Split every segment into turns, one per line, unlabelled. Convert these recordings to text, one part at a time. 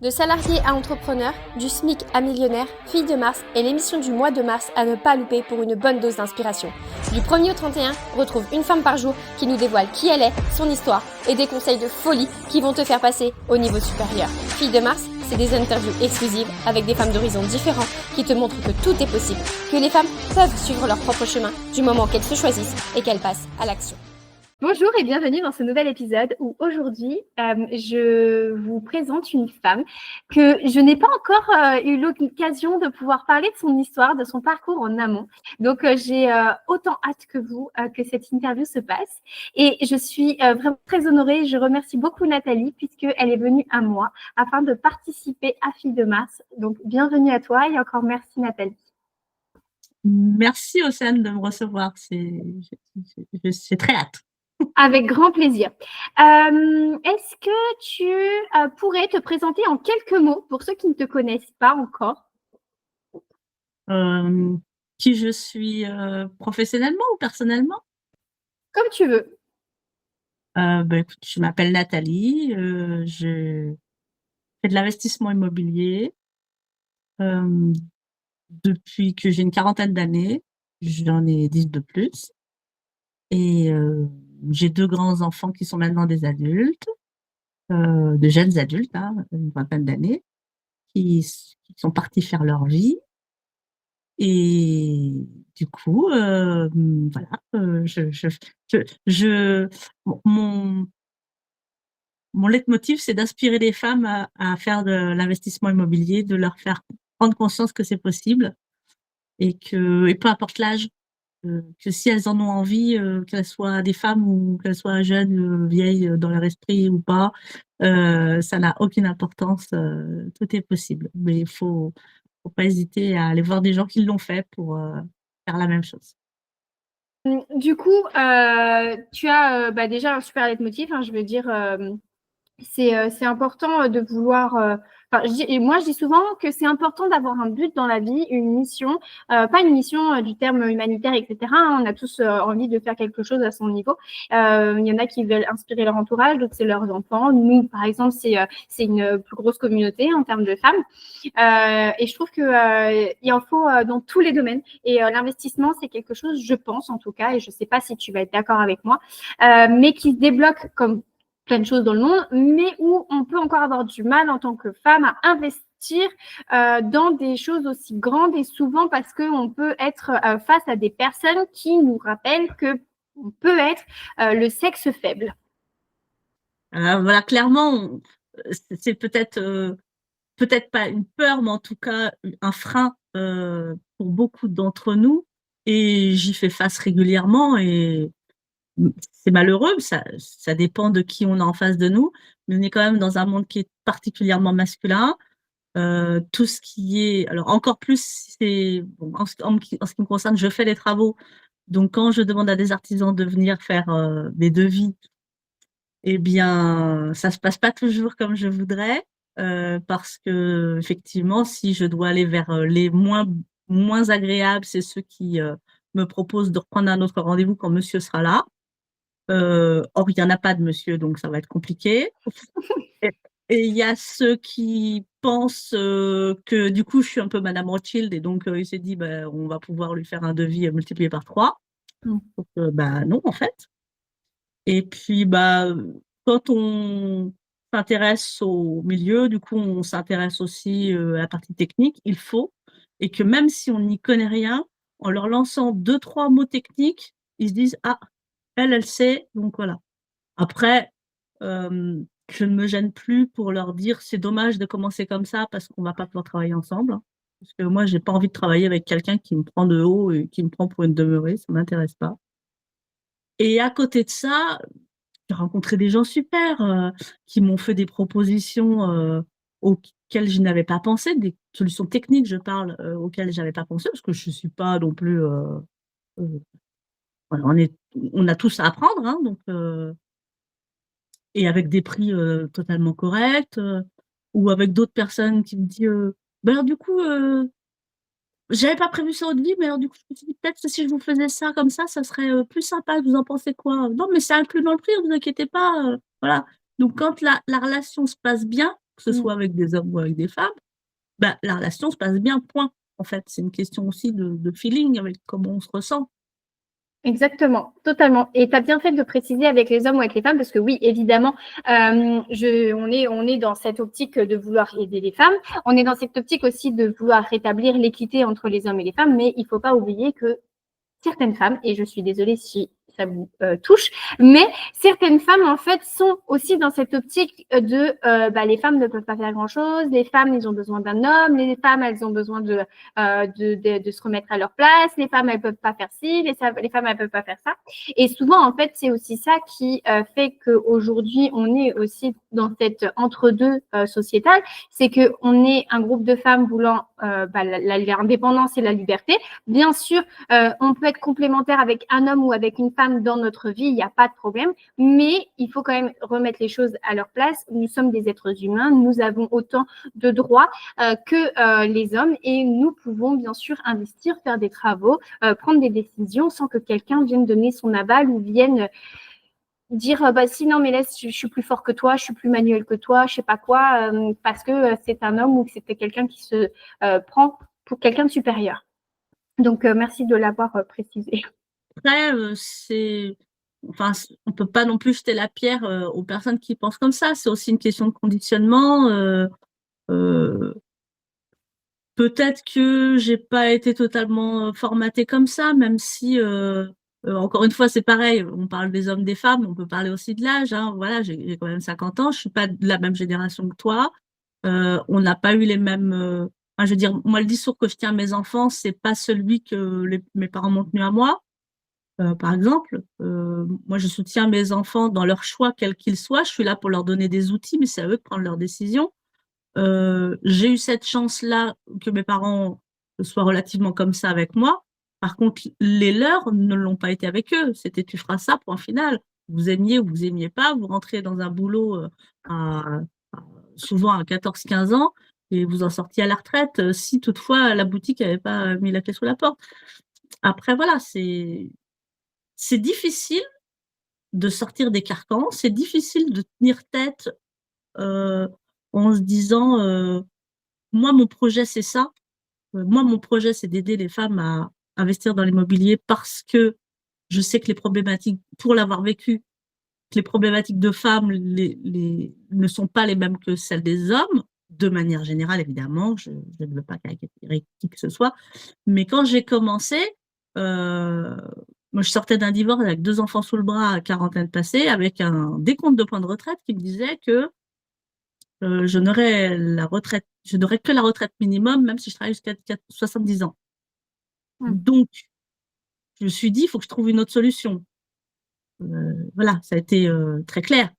De salarié à entrepreneur, du SMIC à millionnaire, Fille de Mars est l'émission du mois de mars à ne pas louper pour une bonne dose d'inspiration. Du 1er au 31, retrouve une femme par jour qui nous dévoile qui elle est, son histoire et des conseils de folie qui vont te faire passer au niveau supérieur. Fille de Mars, c'est des interviews exclusives avec des femmes d'horizons différents qui te montrent que tout est possible, que les femmes peuvent suivre leur propre chemin du moment qu'elles se choisissent et qu'elles passent à l'action. Bonjour et bienvenue dans ce nouvel épisode où aujourd'hui je vous présente une femme que je n'ai pas encore eu l'occasion de pouvoir parler de son histoire, de son parcours en amont. Donc j'ai autant hâte que vous que cette interview se passe et je suis vraiment très honorée. Je remercie beaucoup Nathalie puisqu'elle est venue à moi afin de participer à Fille de Mars. Donc bienvenue à toi et encore merci Nathalie.
Merci Océane de me recevoir, j'ai très hâte.
Avec grand plaisir. Est-ce que tu pourrais te présenter en quelques mots pour ceux qui ne te connaissent pas encore?
Qui je suis professionnellement ou personnellement?
Comme tu veux.
Écoute, je m'appelle Nathalie, je fais de l'investissement immobilier depuis que j'ai une quarantaine d'années. J'en ai 10 de plus. Et j'ai 2 grands enfants qui sont maintenant des adultes, de jeunes adultes, hein, une vingtaine d'années, qui sont partis faire leur vie. Et du coup, voilà, je mon mon leitmotiv, c'est d'inspirer les femmes à faire de l'investissement immobilier, de leur faire prendre conscience que c'est possible et peu importe l'âge, que si elles en ont envie, qu'elles soient des femmes ou qu'elles soient jeunes, vieilles, dans leur esprit ou pas, ça n'a aucune importance, tout est possible. Mais il faut pas hésiter à aller voir des gens qui l'ont fait pour, faire la même chose.
Du coup, tu as déjà un super leitmotiv, hein, je veux dire, c'est important de vouloir. Je dis souvent que c'est important d'avoir un but dans la vie, une mission, pas une mission du terme humanitaire, etc. Hein, on a tous envie de faire quelque chose à son niveau. Il y en a qui veulent inspirer leur entourage, d'autres c'est leurs enfants. Nous, par exemple, c'est une plus grosse communauté en termes de femmes. Et je trouve que il en faut dans tous les domaines. Et l'investissement, c'est quelque chose, je pense en tout cas, et je ne sais pas si tu vas être d'accord avec moi, mais qui se débloque comme plein de choses dans le monde, mais où on peut encore avoir du mal en tant que femme à investir dans des choses aussi grandes et souvent parce qu'on peut être face à des personnes qui nous rappellent qu'on peut être le sexe faible.
Voilà, clairement, c'est peut-être pas une peur, mais en tout cas un frein, pour beaucoup d'entre nous et j'y fais face régulièrement et c'est malheureux, ça dépend de qui on a en face de nous, mais on est quand même dans un monde qui est particulièrement masculin. Tout ce qui est alors encore plus, c'est bon, en ce qui me concerne, je fais les travaux, donc quand je demande à des artisans de venir faire, des devis, eh bien, ça se passe pas toujours comme je voudrais, parce qu'effectivement, si je dois aller vers, les moins agréables, c'est ceux qui, me proposent de reprendre un autre rendez-vous quand monsieur sera là. Or il y en a pas de monsieur, donc ça va être compliqué. Et et il y a ceux qui pensent, que du coup je suis un peu madame Rothschild et donc il s'est dit: «Bah, on va pouvoir lui faire un devis, multiplié par 3».
Mmh.
Donc bah, non en fait. Et puis, bah, quand on s'intéresse au milieu, du coup on s'intéresse aussi, à la partie technique, il faut et que même si on n'y connaît rien, en leur lançant deux trois mots techniques, ils se disent: «Ah, elle sait», donc voilà. Après, je ne me gêne plus pour leur dire: «C'est dommage de commencer comme ça parce qu'on va pas pouvoir travailler ensemble», hein. Parce que moi, j'ai pas envie de travailler avec quelqu'un qui me prend de haut et qui me prend pour une demeurée, ça m'intéresse pas. Et à côté de ça, j'ai rencontré des gens super, qui m'ont fait des propositions, auxquelles je n'avais pas pensé, des solutions techniques, je parle, auxquelles j'avais pas pensé parce que je suis pas non plus, heu, voilà, on a tous à apprendre, hein, donc et avec des prix, totalement corrects, ou avec d'autres personnes qui me dit: «Bah, alors du coup, j'avais pas prévu ça au début, mais alors du coup, je me suis dit peut-être que si je vous faisais ça comme ça serait, plus sympa, vous en pensez quoi?» «Non, mais c'est inclus dans le prix, vous inquiétez pas», voilà. Donc quand la relation se passe bien, que ce soit avec des hommes ou avec des femmes, bah, la relation se passe bien, point. En fait, c'est une question aussi de feeling avec comment on se ressent.
Exactement, totalement. Et tu as bien fait de préciser avec les hommes ou avec les femmes, parce que oui, évidemment, on est dans cette optique de vouloir aider les femmes. On est dans cette optique aussi de vouloir rétablir l'équité entre les hommes et les femmes, mais il ne faut pas oublier que certaines femmes, et je suis désolée si ça vous touche, mais certaines femmes, en fait, sont aussi dans cette optique de les femmes ne peuvent pas faire grand-chose, les femmes, ils ont besoin d'un homme, les femmes, elles ont besoin de se remettre à leur place, les femmes, elles peuvent pas faire ci, les femmes, elles peuvent pas faire ça. Et souvent, en fait, c'est aussi ça qui fait qu'aujourd'hui, on est aussi dans cette entre-deux sociétale, c'est qu'on est un groupe de femmes voulant l'indépendance et la liberté. Bien sûr, on peut être complémentaire avec un homme ou avec une femme dans notre vie, il n'y a pas de problème, mais il faut quand même remettre les choses à leur place. Nous sommes des êtres humains, nous avons autant de droits que les hommes et nous pouvons bien sûr investir, faire des travaux, prendre des décisions sans que quelqu'un vienne donner son aval ou vienne dire si non mais laisse, je suis plus fort que toi, je suis plus manuel que toi, je sais pas quoi, parce que c'est un homme ou que c'était quelqu'un qui se prend pour quelqu'un de supérieur. Donc merci de l'avoir précisé.
Après, on peut pas non plus jeter la pierre aux personnes qui pensent comme ça. C'est aussi une question de conditionnement. Peut-être que j'ai pas été totalement formatée comme ça, même si, encore une fois, c'est pareil, on parle des hommes, des femmes, on peut parler aussi de l'âge, hein. Voilà, j'ai quand même 50 ans, je suis pas de la même génération que toi. On n'a pas eu les mêmes. Enfin, je veux dire, moi, le discours que je tiens à mes enfants, c'est pas celui que mes parents m'ont tenu à moi. Par exemple, moi, je soutiens mes enfants dans leur choix, quel qu'il soit. Je suis là pour leur donner des outils, mais c'est à eux de prendre leurs décisions. J'ai eu cette chance-là que mes parents soient relativement comme ça avec moi. Par contre, les leurs ne l'ont pas été avec eux. C'était tu feras ça, point final. Vous aimiez ou vous aimiez pas, vous rentrez dans un boulot à, souvent à 14-15 ans et vous en sortiez à la retraite si toutefois la boutique n'avait pas mis la clé sous la porte. Après, voilà, c'est difficile de sortir des carcans, c'est difficile de tenir tête en se disant moi, mon projet, c'est ça. Moi, mon projet, c'est d'aider les femmes à investir dans l'immobilier parce que je sais que les problématiques, pour l'avoir vécu, que les problématiques de femmes ne sont pas les mêmes que celles des hommes, de manière générale, évidemment. Je ne veux pas caricaturer qui que ce soit. Mais quand j'ai commencé, euh, moi, je sortais d'un divorce avec 2 enfants sous le bras à quarantaine passée, avec un décompte de points de retraite qui me disait que je n'aurais que la retraite minimum, même si je travaille jusqu'à 70 ans. Donc, je me suis dit, il faut que je trouve une autre solution. Voilà, ça a été très clair.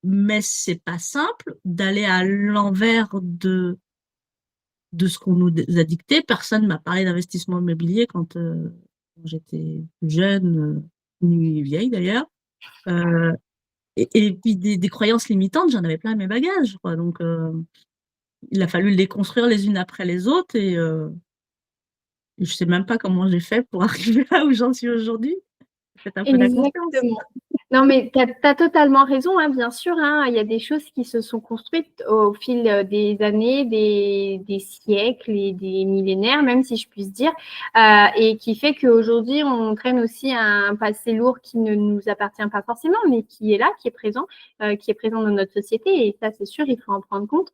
Mais c'est pas simple d'aller à l'envers de ce qu'on nous a dicté. Personne ne m'a parlé d'investissement immobilier quand j'étais jeune, ni vieille d'ailleurs. Et puis des croyances limitantes, j'en avais plein mes bagages, quoi. Donc, il a fallu les construire les unes après les autres et je sais même pas comment j'ai fait pour arriver là où j'en suis aujourd'hui. Faites un peu la confiance.
Exactement. Non, mais tu as totalement raison, hein, bien sûr. Hein, il y a des choses qui se sont construites au fil des années, des siècles et des millénaires, même si je puisse dire, et qui fait qu'aujourd'hui, on traîne aussi un passé lourd qui ne nous appartient pas forcément, mais qui est là, qui est présent dans notre société. Et ça, c'est sûr, il faut en prendre compte.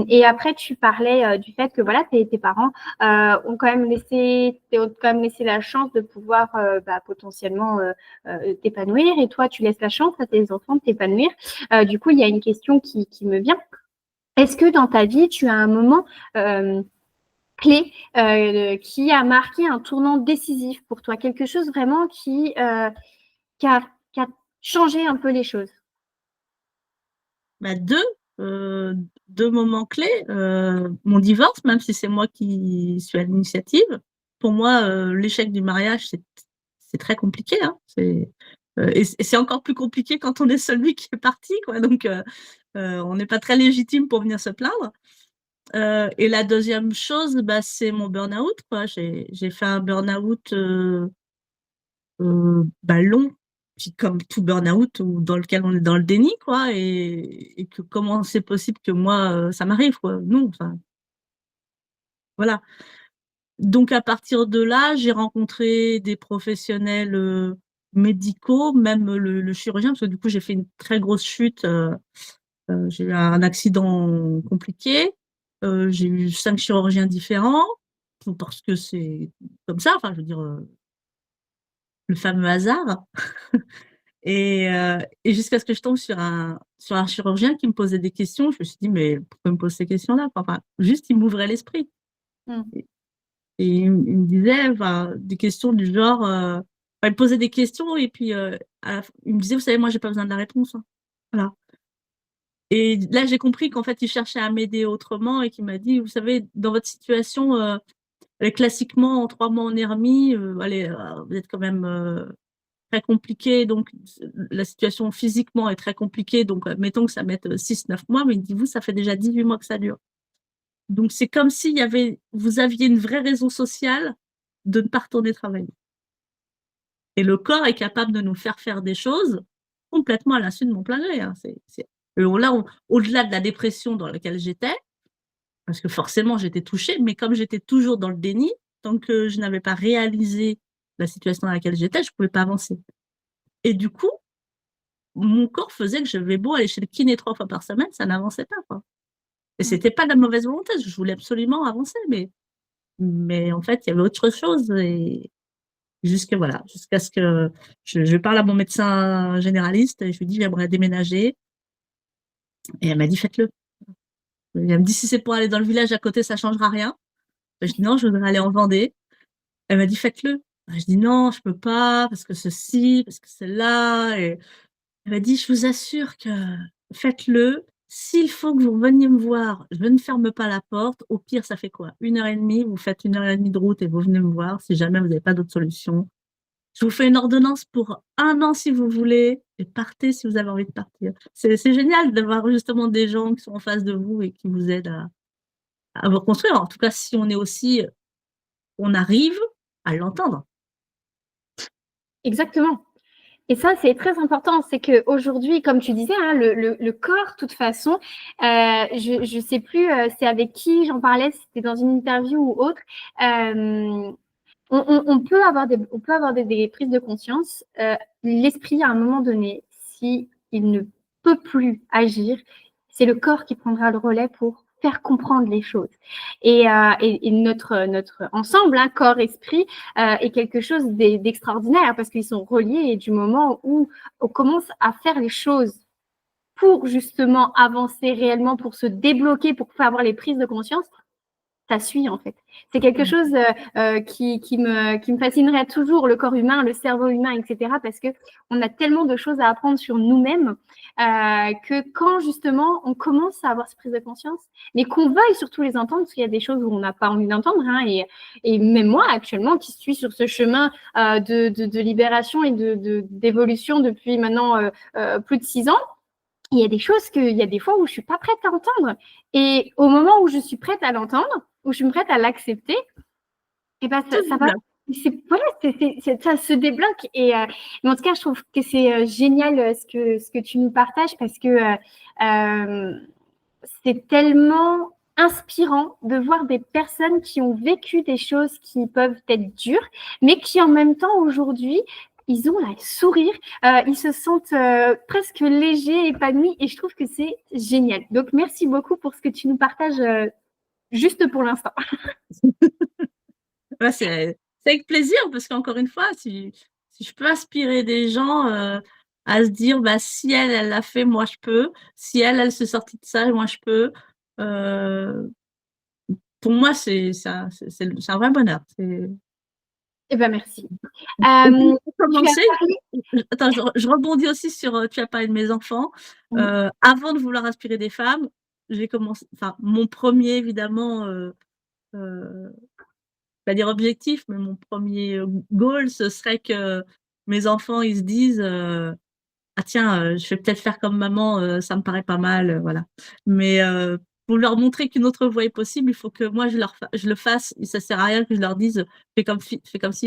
Et après, tu parlais du fait que voilà, tes parents ont quand même laissé la chance de pouvoir potentiellement t'épanouir et toi, tu laisses la chance à tes enfants de t'épanouir. Du coup, il y a une question qui me vient. Est-ce que dans ta vie, tu as un moment clé qui a marqué un tournant décisif pour toi, quelque chose vraiment qui a changé un peu les choses?
Bah, deux moments clés. Mon divorce, même si c'est moi qui suis à l'initiative. Pour moi, l'échec du mariage, c'est très compliqué, hein. Et c'est encore plus compliqué quand on est celui qui est parti, quoi. Donc, on n'est pas très légitime pour venir se plaindre. Et la deuxième chose, bah, c'est mon burn-out, quoi. J'ai fait un burn-out long, puis comme tout burn-out ou dans lequel on est dans le déni, quoi, et que comment c'est possible que moi, ça m'arrive, quoi. Non, enfin, voilà. Donc à partir de là, j'ai rencontré des professionnels médicaux, même le chirurgien, parce que du coup j'ai fait une très grosse chute. J'ai eu un accident compliqué. J'ai eu 5 chirurgiens différents, parce que c'est comme ça. Enfin, je veux dire, le fameux hasard. Et jusqu'à ce que je tombe sur un chirurgien qui me posait des questions, je me suis dit, mais pourquoi il me pose ces questions-là? Enfin, juste, il m'ouvrait l'esprit.
Mm.
Et il me disait, enfin, des questions du genre, enfin, il me posait des questions et puis il me disait, vous savez, moi, j'ai pas besoin de la réponse, hein. Voilà. Et là, j'ai compris qu'en fait, il cherchait à m'aider autrement et qu'il m'a dit, vous savez, dans votre situation, classiquement, en 3 mois, on est remis, allez, vous êtes quand même très compliqué, donc la situation physiquement est très compliquée, donc mettons que ça mette 6-9 mois, mais il dit, vous, ça fait déjà 18 mois que ça dure. Donc c'est comme s'il y avait, vous aviez une vraie raison sociale de ne pas retourner travailler. Et le corps est capable de nous faire des choses complètement à l'insu de mon plein gré, hein. Là, au-delà de la dépression dans laquelle j'étais, parce que forcément j'étais touchée, mais comme j'étais toujours dans le déni, tant que je n'avais pas réalisé la situation dans laquelle j'étais, je ne pouvais pas avancer. Et du coup, mon corps faisait que j'avais beau aller chez le kiné 3 fois par semaine, ça n'avançait pas, quoi. Et
Mm.
c'était pas de la mauvaise volonté, je voulais absolument avancer, mais en fait, il y avait autre chose. Et voilà, jusqu'à ce que je parle à mon médecin généraliste et je lui dis, j'aimerais déménager. Et elle m'a dit, faites-le. Elle me dit, si c'est pour aller dans le village à côté, ça changera rien. Je dis, non, je voudrais aller en Vendée. Elle m'a dit, faites-le. Je dis, non, je peux pas, parce que ceci, parce que c'est là. Et elle m'a dit, je vous assure que faites-le. S'il faut que vous veniez me voir, je ne ferme pas la porte. Au pire, ça fait quoi? 1 heure et demie, vous faites 1 heure et demie de route et vous venez me voir si jamais vous n'avez pas d'autre solution. Je vous fais une ordonnance pour 1 an si vous voulez, et partez si vous avez envie de partir. C'est génial d'avoir justement des gens qui sont en face de vous et qui vous aident à vous reconstruire. En tout cas, si on est aussi, on arrive à l'entendre.
Exactement. Et ça, c'est très important. C'est qu'aujourd'hui, comme tu disais, hein, le corps, de toute façon, je ne sais plus, c'est avec qui j'en parlais, si c'était dans une interview ou autre. On peut avoir des prises de conscience. L'esprit, à un moment donné, si il ne peut plus agir, c'est le corps qui prendra le relais pour faire comprendre les choses. Et notre ensemble, hein, corps-esprit, est quelque chose d'extraordinaire parce qu'ils sont reliés et du moment où on commence à faire les choses pour justement avancer réellement, pour se débloquer, pour faire avoir les prises de conscience, ça suit en fait. C'est quelque chose qui me fascinerait toujours, le corps humain, le cerveau humain, etc. Parce qu'on a tellement de choses à apprendre sur nous-mêmes que quand justement on commence à avoir cette prise de conscience, mais qu'on veuille surtout les entendre, parce qu'il y a des choses où on n'a pas envie d'entendre, hein, et même moi actuellement qui suis sur ce chemin de libération et d'évolution depuis maintenant plus de 6 ans, il y a des choses il y a des fois où je suis pas prête à entendre. Et au moment où je suis prête à l'entendre, où je suis prête à l'accepter, et ben ça va. Voilà, ça se débloque. Mais en tout cas, je trouve que c'est génial ce que tu nous partages parce que c'est tellement inspirant de voir des personnes qui ont vécu des choses qui peuvent être dures, mais qui en même temps aujourd'hui ils ont le sourire, ils se sentent presque légers, épanouis, et je trouve que c'est génial. Donc, merci beaucoup pour ce que tu nous partages juste pour l'instant.
Ouais, c'est avec plaisir, parce qu'encore une fois, si je peux inspirer des gens à se dire, bah, si elle l'a fait, moi je peux. Si elle se sortit de ça, moi je peux. Euh, pour moi, c'est un vrai bonheur.
Eh ben, merci.
Et puis, pour
Tu as
commencer,
parlé.
attends, je rebondis aussi sur, tu as parlé de mes enfants. Avant de vouloir inspirer des femmes, j'ai commencé, enfin, mon premier, évidemment, euh, pas dire objectif, mais mon premier goal, ce serait que mes enfants, ils se disent, ah tiens, je vais peut-être faire comme maman, ça me paraît pas mal, voilà. Mais pour leur montrer qu'une autre voie est possible, il faut que moi je le fasse. Et ça sert à rien que je leur dise fais comme ci,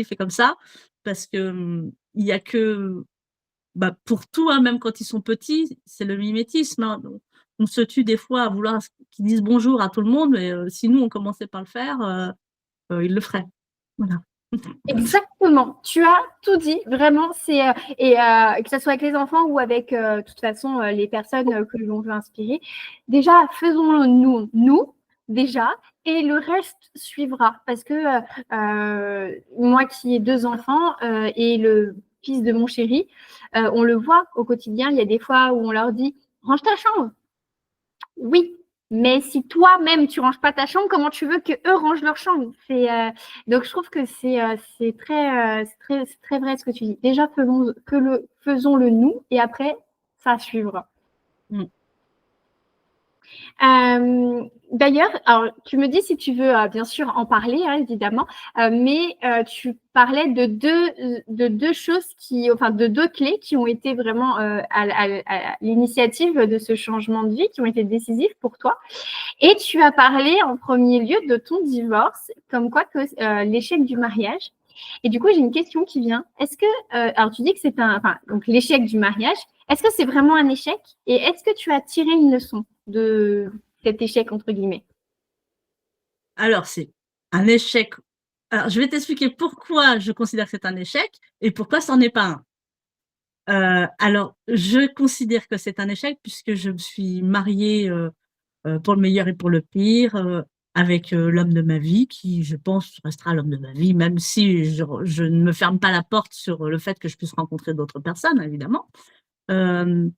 fais comme ça, parce que il y a que bah, pour tout, hein, même quand ils sont petits, c'est le mimétisme, hein. On se tue des fois à vouloir qu'ils disent bonjour à tout le monde, mais si nous, on commençait par le faire, ils le feraient. Voilà.
Exactement, tu as tout dit, vraiment, que ce soit avec les enfants ou avec, de toute façon, les personnes que l'on veut inspirer. Déjà, faisons-le nous, déjà, et le reste suivra. Parce que moi qui ai 2 enfants et le fils de mon chéri, on le voit au quotidien, il y a des fois où on leur dit « range ta chambre ». Oui, mais si toi-même tu ranges pas ta chambre, comment tu veux que eux rangent leur chambre? Donc je trouve que c'est très vrai ce que tu dis. Déjà faisons-le nous et après ça suivra.
Mm.
D'ailleurs, alors tu me dis si tu veux bien sûr en parler, hein, évidemment, mais tu parlais de deux choses enfin de 2 clés qui ont été vraiment à l'initiative de ce changement de vie, qui ont été décisifs pour toi. Et tu as parlé en premier lieu de ton divorce, comme quoi que l'échec du mariage. Et du coup, j'ai une question qui vient. Est-ce que, alors tu dis que c'est donc l'échec du mariage, est-ce que c'est vraiment un échec? Et est-ce que tu as tiré une leçon de cet échec, entre guillemets?
Alors, c'est un échec. Alors, je vais t'expliquer pourquoi je considère que c'est un échec et pourquoi c'en est pas un. Alors, je considère que c'est un échec puisque je me suis mariée pour le meilleur et pour le pire avec l'homme de ma vie qui, je pense, restera l'homme de ma vie, même si je ne me ferme pas la porte sur le fait que je puisse rencontrer d'autres personnes, évidemment. Euh,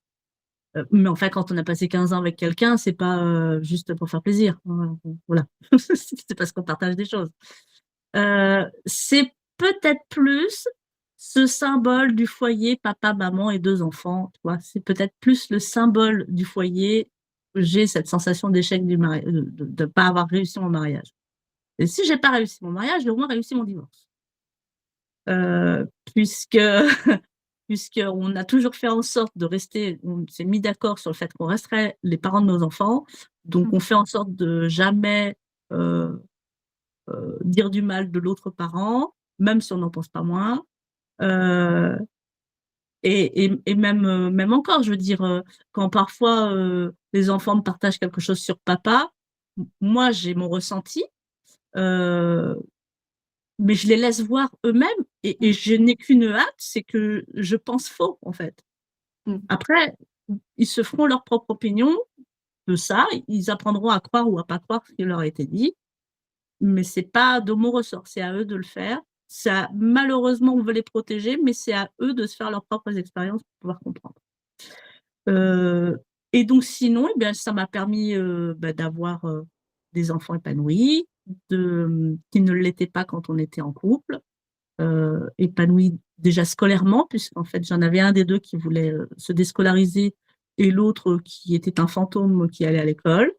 mais enfin, quand on a passé 15 ans avec quelqu'un, c'est pas juste pour faire plaisir. Voilà. C'est parce qu'on partage des choses. C'est peut-être plus ce symbole du foyer, papa, maman et 2 enfants. Tu vois, c'est peut-être plus le symbole du foyer. J'ai cette sensation d'échec du mariage, de ne pas avoir réussi mon mariage. Et si j'ai pas réussi mon mariage, j'ai au moins réussi mon divorce. Puisque puisqu'on a toujours fait en sorte de rester, on s'est mis d'accord sur le fait qu'on resterait les parents de nos enfants. Donc, on fait en sorte de jamais euh, dire du mal de l'autre parent, même si on n'en pense pas moins. Euh, et même, même encore, je veux dire, quand parfois les enfants me partagent quelque chose sur papa, moi j'ai mon ressenti, euh, mais je les laisse voir eux-mêmes et je n'ai qu'une hâte, c'est que je pense faux en fait. Après, ils se feront leur propre opinion de ça, ils apprendront à croire ou à pas croire ce qui leur a été dit, mais c'est pas de mon ressort, c'est à eux de le faire. Ça, malheureusement, on veut les protéger, mais c'est à eux de se faire leurs propres expériences pour pouvoir comprendre. Et donc, sinon, eh bien, ça m'a permis d'avoir des enfants épanouis, qui ne l'étaient pas quand on était en couple, épanouis déjà scolairement, puisqu'en fait, j'en avais un des 2 qui voulait se déscolariser et l'autre qui était un fantôme qui allait à l'école.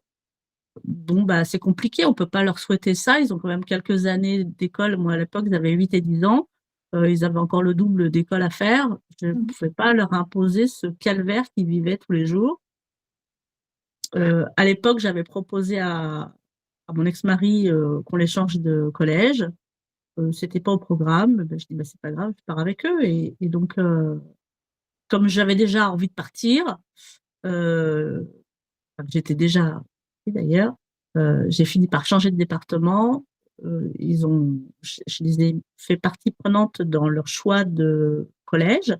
Bon, bah, c'est compliqué, on peut pas leur souhaiter ça. Ils ont quand même quelques années d'école. Moi, à l'époque, ils avaient 8 et 10 ans. Ils avaient encore le double d'école à faire. Je ne pouvais pas leur imposer ce calvaire qu'ils vivaient tous les jours. À l'époque, j'avais proposé à mon ex-mari qu'on les change de collège. C'était pas au programme. Ben, je dis, bah, c'est pas grave, je pars avec eux. Et donc, comme j'avais déjà envie de partir, euh, j'étais déjà partie d'ailleurs. J'ai fini par changer de département. Je les ai fait partie prenante dans leur choix de collège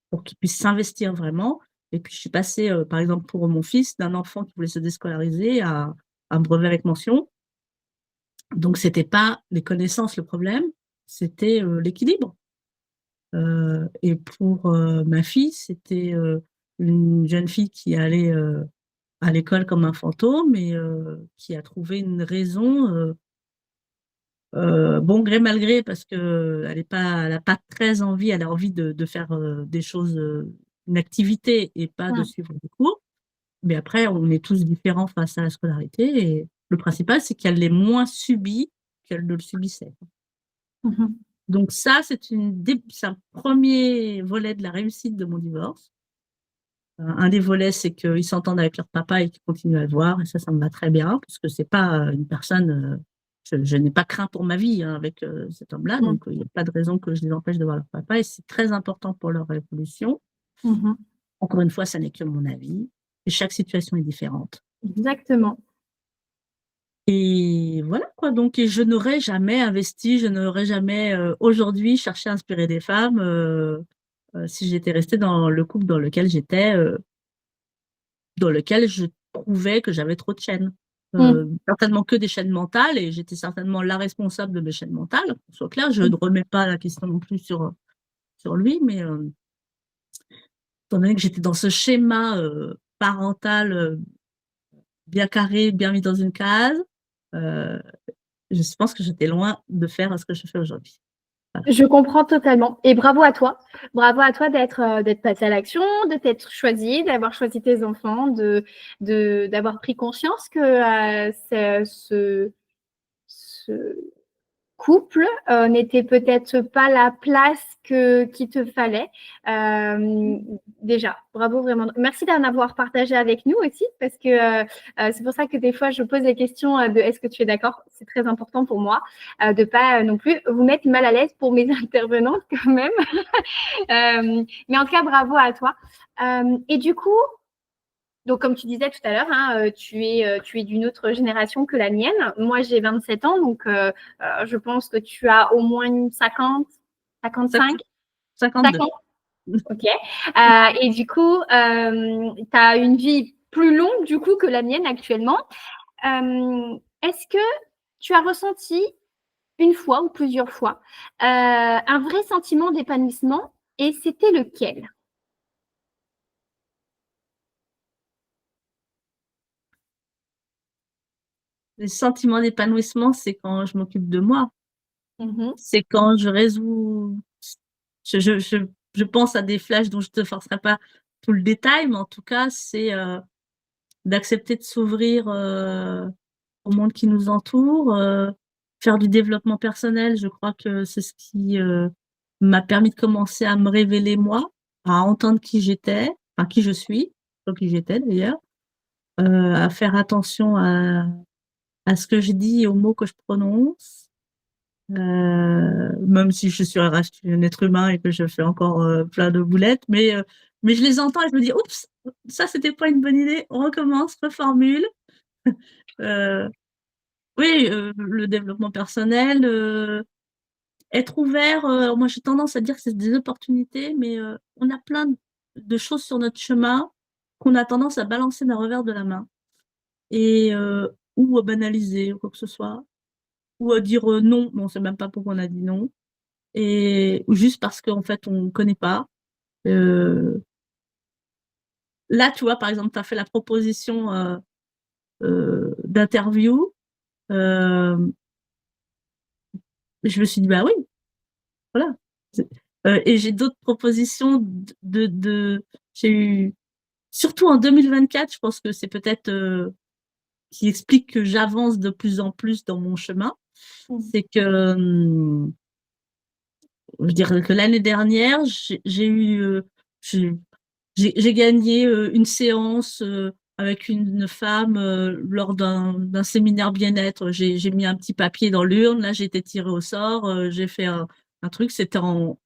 pour qu'ils puissent s'investir vraiment. Et puis, je suis passée, par exemple, pour mon fils, d'un enfant qui voulait se déscolariser à un brevet avec mention. Donc, c'était pas les connaissances le problème, c'était l'équilibre. Et pour ma fille, c'était une jeune fille qui allait à l'école comme un fantôme et qui a trouvé une raison, bon gré mal gré, parce que elle a pas très envie, elle a envie de faire des choses, une activité et pas de suivre des cours. Mais après, on est tous différents face à la scolarité et le principal, c'est qu'elle l'ait moins subi qu'elle ne le subissait. Donc ça, c'est un premier volet de la réussite de mon divorce. Un des volets, c'est qu'ils s'entendent avec leur papa et qu'ils continuent à le voir. Et ça me va très bien, parce que c'est pas une personne. Je n'ai pas craint pour ma vie hein, avec cet homme-là, donc il n'y a pas de raison que je les empêche de voir leur papa. Et c'est très important pour leur évolution.
Mhm.
Encore une fois, ça n'est que mon avis. Et chaque situation est différente.
Exactement.
Et voilà quoi. Donc, et je n'aurais jamais investi, je n'aurais jamais aujourd'hui cherché à inspirer des femmes si j'étais restée dans le couple dans lequel j'étais, dans lequel je trouvais que j'avais trop de chaînes.
Mm.
Certainement que des chaînes mentales, et j'étais certainement la responsable de mes chaînes mentales. Pour soit clair, je ne remets pas la question non plus sur lui, mais étant donné que j'étais dans ce schéma parental bien carré, bien mis dans une case, euh, je pense que j'étais loin de faire ce que je fais aujourd'hui. Voilà.
Je comprends totalement. Et bravo à toi. Bravo à toi d'être passé à l'action, de t'être choisi, d'avoir choisi tes enfants, d'avoir pris conscience que ce couple n'était peut-être pas la place qu'il te fallait. Déjà, bravo vraiment. Merci d'en avoir partagé avec nous aussi, parce que c'est pour ça que des fois, je pose des questions de est-ce que tu es d'accord. C'est très important pour moi de pas non plus vous mettre mal à l'aise pour mes intervenantes quand même. Mais en tout cas, bravo à toi. Et du coup, donc, comme tu disais tout à l'heure, hein, tu es d'une autre génération que la mienne. Moi, j'ai 27 ans, donc je pense que tu as au moins 50, 55,
52.
50. Ok. Et du coup, tu as une vie plus longue du coup que la mienne actuellement. Est-ce que tu as ressenti une fois ou plusieurs fois un vrai sentiment d'épanouissement et c'était lequel?
Le sentiment d'épanouissement, c'est quand je m'occupe de moi.
Mhm.
C'est quand je résous. Je, je, je, je pense à des flashs dont je ne te forcerai pas tout le détail, mais en tout cas, c'est d'accepter de s'ouvrir au monde qui nous entoure, faire du développement personnel. Je crois que c'est ce qui m'a permis de commencer à me révéler moi, à entendre qui j'étais, enfin qui je suis, pas qui j'étais d'ailleurs, à faire attention à ce que je dis et aux mots que je prononce. Même si je suis un être humain et que je fais encore plein de boulettes, mais je les entends et je me dis, oups, ça c'était pas une bonne idée, on recommence, reformule. Euh, oui, le développement personnel, être ouvert, moi j'ai tendance à dire que c'est des opportunités, mais on a plein de choses sur notre chemin qu'on a tendance à balancer d'un revers de la main et ou à banaliser ou quoi que ce soit, ou à dire non, mais on sait même pas pourquoi on a dit non. Et ou juste parce qu'en fait on connaît pas. Euh, Là, tu vois, par exemple, tu as fait la proposition d'interview. Euh, je me suis dit, bah oui, voilà. Et j'ai d'autres propositions j'ai eu, surtout en 2024, je pense que c'est peut-être qui explique que j'avance de plus en plus dans mon chemin. C'est que, je dirais que l'année dernière, j'ai eu, j'ai gagné une séance avec une femme lors d'un séminaire bien-être. J'ai mis un petit papier dans l'urne, là j'ai été tirée au sort, j'ai fait un truc, c'était en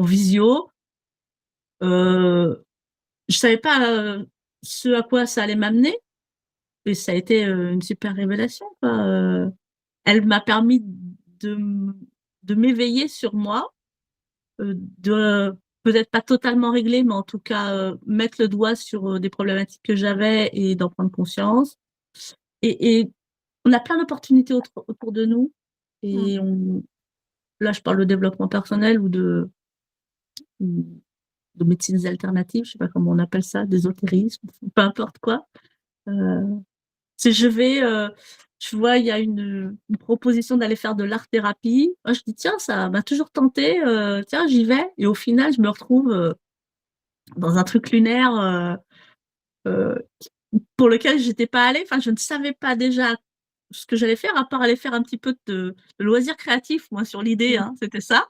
visio. Euh, je savais pas ce à quoi ça allait m'amener, et ça a été une super révélation, quoi. Elle m'a permis de, de m'éveiller sur moi, de peut-être pas totalement régler, mais en tout cas mettre le doigt sur des problématiques que j'avais et d'en prendre conscience. Et on a plein d'opportunités autour de nous. Et là, je parle de développement personnel ou de médecines alternatives, je sais pas comment on appelle ça, d'ésotérisme, peu importe quoi. Euh, Si je vois, il y a une proposition d'aller faire de l'art-thérapie. Moi, je dis, tiens, ça m'a toujours tenté, tiens, j'y vais. Et au final, je me retrouve dans un truc lunaire euh, pour lequel je n'étais pas allée. Enfin, je ne savais pas déjà ce que j'allais faire, à part aller faire un petit peu de loisirs créatifs, moi, sur l'idée, hein, c'était ça.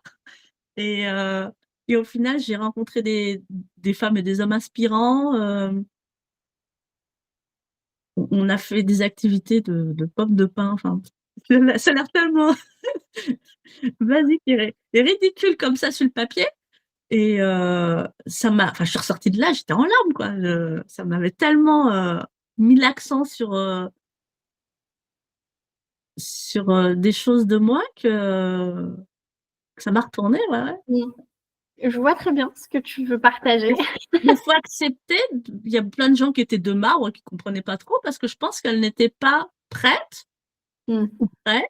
Et, euh, et au final, j'ai rencontré des femmes et des hommes inspirants. On a fait des activités de pommes de pain. Enfin, ça a l'air tellement basique et ridicule comme ça sur le papier. Et enfin, je suis ressortie de là, j'étais en larmes, quoi. Ça m'avait tellement mis l'accent sur des choses de moi que ça m'a retourné, ouais, ouais.
Mmh. Je vois très bien ce que tu veux partager.
Il faut accepter, il y a plein de gens qui étaient de marbre, qui comprenaient pas trop, parce que je pense qu'elles n'étaient pas prêtes
Mmh.
ou prêts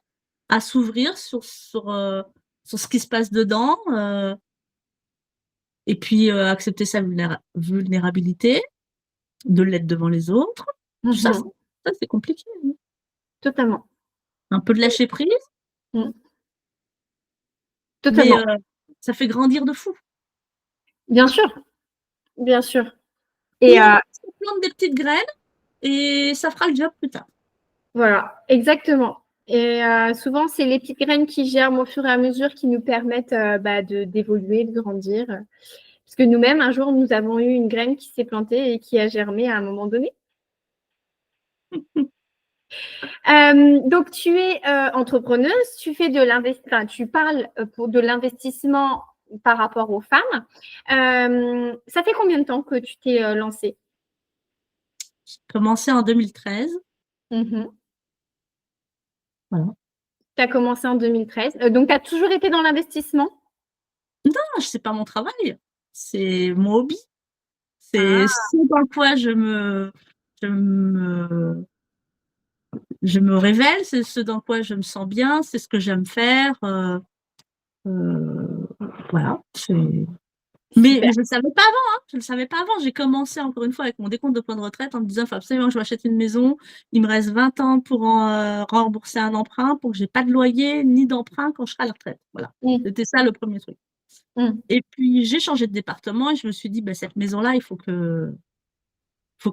à s'ouvrir sur ce qui se passe dedans, et puis accepter sa vulnérabilité, de l'être devant les autres. Tout ça,
Mmh.
c'est compliqué, hein.
Totalement.
Un peu de lâcher prise,
Mmh.
mais
Totalement.
ça fait grandir de fou.
Bien sûr, bien sûr.
Tout
Et
doucement, on plante des petites graines et ça fera le job plus tard.
voilà, exactement. Et souvent, c'est les petites graines qui germent au fur et à mesure qui nous permettent d'évoluer, de grandir. Parce que nous-mêmes, un jour, nous avons eu une graine qui s'est plantée et qui a germé à un moment donné. Donc, tu es entrepreneuse, tu fais tu parles de l'investissement par rapport aux femmes. Ça fait combien de temps que tu t'es lancée?
J'ai commencé en 2013. Voilà.
Tu as commencé en 2013. Donc, tu as toujours été dans l'investissement?
Non, c'est pas mon travail, c'est mon hobby. C'est
Ah,
ce dans quoi je me révèle, c'est ce dans quoi je me sens bien, c'est ce que j'aime faire. Voilà. Mais
super.
je ne le savais pas avant, hein. Je ne le savais pas avant. J'ai commencé encore une fois avec mon décompte de points de retraite en me disant, il faut absolument que je m'achète une maison. Il me reste 20 ans pour rembourser un emprunt, pour que j'ai pas de loyer ni d'emprunt quand je serai à la retraite. Voilà.
Mmh,
C'était ça le premier truc.
mmh,
Et puis j'ai changé de département et je me suis dit, bah, cette maison-là, il faut que